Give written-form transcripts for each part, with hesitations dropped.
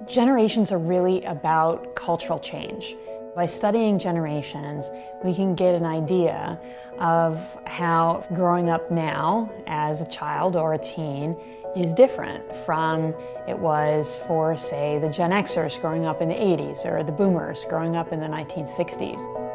Generations are really about cultural change. By studying generations, we can get an idea of how growing up now as a child or a teen is different from it was for, say, the Gen Xers growing up in the 80s or the Boomers growing up in the 1960s.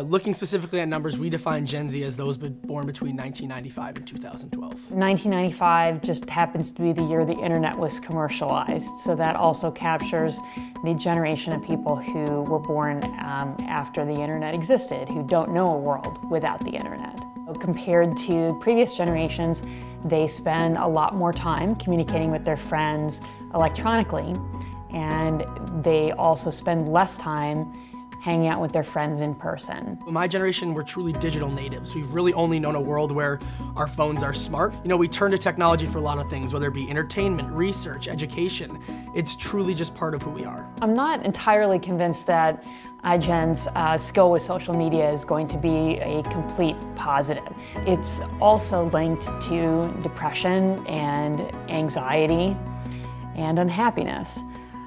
Looking specifically at numbers, we define Gen Z as those born between 1995 and 2012. 1995 just happens to be the year the internet was commercialized, so that also captures the generation of people who were born after the internet existed, who don't know a world without the internet. Compared to previous generations, they spend a lot more time communicating with their friends electronically, and they also spend less time hanging out with their friends in person. My generation, we're truly digital natives. We've really only known a world where our phones are smart. You know, we turn to technology for a lot of things, whether it be entertainment, research, education. It's truly just part of who we are. I'm not entirely convinced that iGen's skill with social media is going to be a complete positive. It's also linked to depression and anxiety and unhappiness,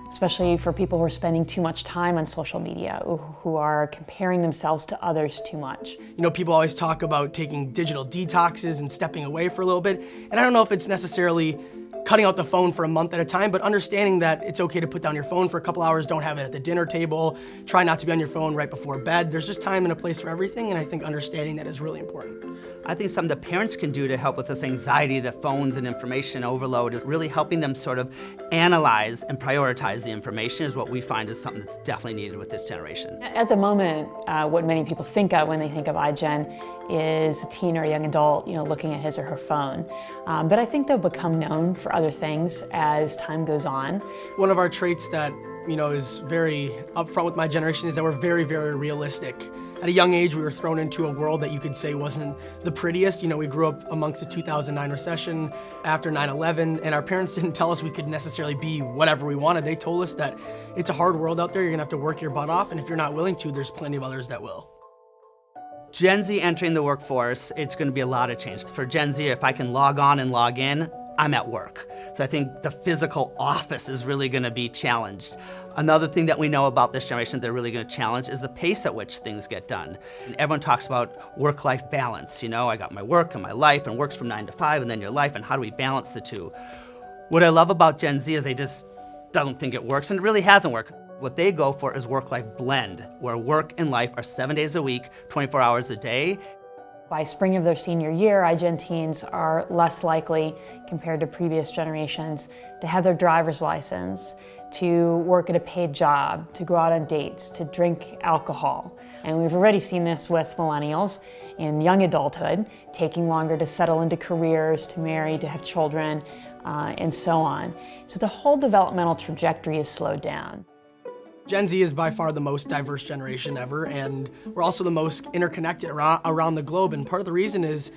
especially for people who are spending too much time on social media, who are comparing themselves to others too much. You know, people always talk about taking digital detoxes and stepping away for a little bit, and I don't know if it's necessarily cutting out the phone for a month at a time, but understanding that it's okay to put down your phone for a couple hours, don't have it at the dinner table, try not to be on your phone right before bed. There's just time and a place for everything, and I think understanding that is really important. I think something that parents can do to help with this anxiety that phones and information overload is really helping them sort of analyze and prioritize the information is what we find is something that's definitely needed with this generation. At the moment, what many people think of when they think of iGen is a teen or a young adult, looking at his or her phone. But I think they'll become known for other things as time goes on. One of our traits that is very upfront with my generation is that we're very, very realistic. At a young age, we were thrown into a world that you could say wasn't the prettiest. We grew up amongst the 2009 recession after 9/11, and our parents didn't tell us we could necessarily be whatever we wanted. They told us that it's a hard world out there, you're gonna have to work your butt off, and if you're not willing to, there's plenty of others that will. Gen Z entering the workforce, it's gonna be a lot of change. For Gen Z, if I can log on and log in, I'm at work. So I think the physical office is really gonna be challenged. Another thing that we know about this generation that they're really gonna challenge is the pace at which things get done. And everyone talks about work-life balance. I got my work and my life, and work's from 9 to 5, and then your life, and how do we balance the two? What I love about Gen Z is they just don't think it works, and it really hasn't worked. What they go for is work-life blend, where work and life are 7 days a week, 24 hours a day. By spring of their senior year, iGen teens are less likely, compared to previous generations, to have their driver's license, to work at a paid job, to go out on dates, to drink alcohol. And we've already seen this with millennials in young adulthood, taking longer to settle into careers, to marry, to have children, and so on. So the whole developmental trajectory is slowed down. Gen Z is by far the most diverse generation ever, and we're also the most interconnected around the globe. And part of the reason is,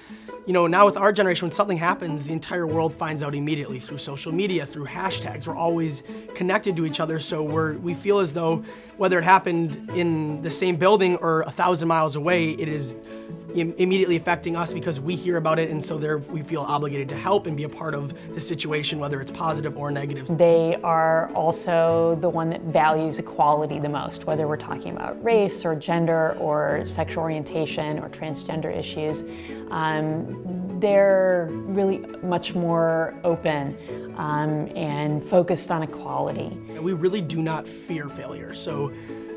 now with our generation, when something happens, the entire world finds out immediately through social media, through hashtags. We're always connected to each other, so we feel as though whether it happened in the same building or 1,000 miles away, it is immediately affecting us because we hear about it, and so we feel obligated to help and be a part of the situation, whether it's positive or negative. They are also the one that values equality the most, whether we're talking about race or gender or sexual orientation or transgender issues. They're really much more open and focused on equality. We really do not fear failure. So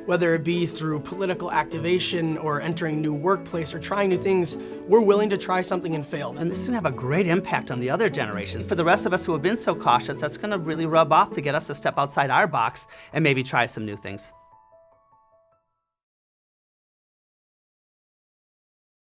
whether it be through political activation or entering new workplace or trying new things, we're willing to try something and fail. And this is gonna have a great impact on the other generations. For the rest of us who have been so cautious, that's gonna really rub off to get us to step outside our box and maybe try some new things.